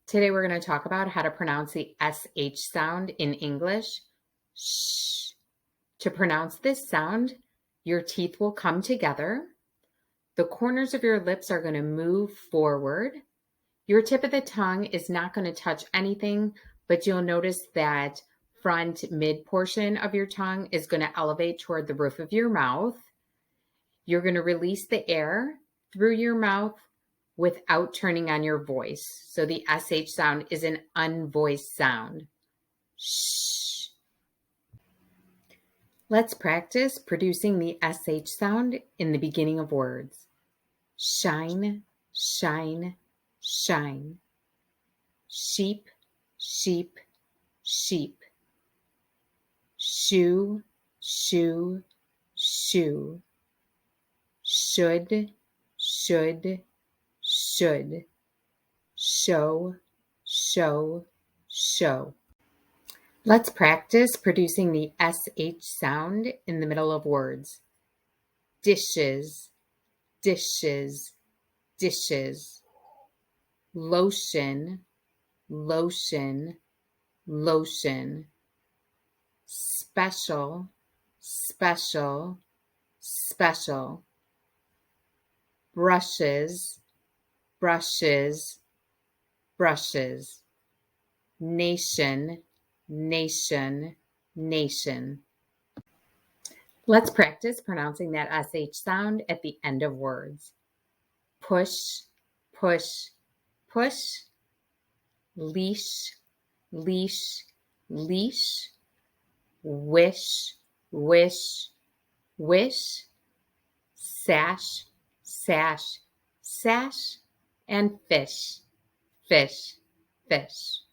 Today we're going to talk about how to pronounce the SH sound in English. Shh. To pronounce this sound, your teeth will come together. The corners of your lips are going to move forward. Your tip of the tongue is not going to touch anything, but you'll notice that front mid portion of your tongue is going to elevate toward the roof of your mouth. You're going to release the air through your mouth without turning on your voice. So the SH sound is an unvoiced sound. Shh. Let's practice producing the SH sound in the beginning of words. Shine, shine, shine. Sheep, sheep, sheep. Shoe, shoe, shoe. Should, should, should. Show, show, show. Let's practice producing the SH sound in the middle of words. Dishes, dishes, dishes. Lotion, lotion, lotion. Special, special, special. Brushes, brushes, brushes. Nation, nation, nation. Let's practice pronouncing that SH sound at the end of words. Push, push, push. Leash, leash, leash. Wish, wish, wish. Sash, sash, sash. And fish, fish, fish.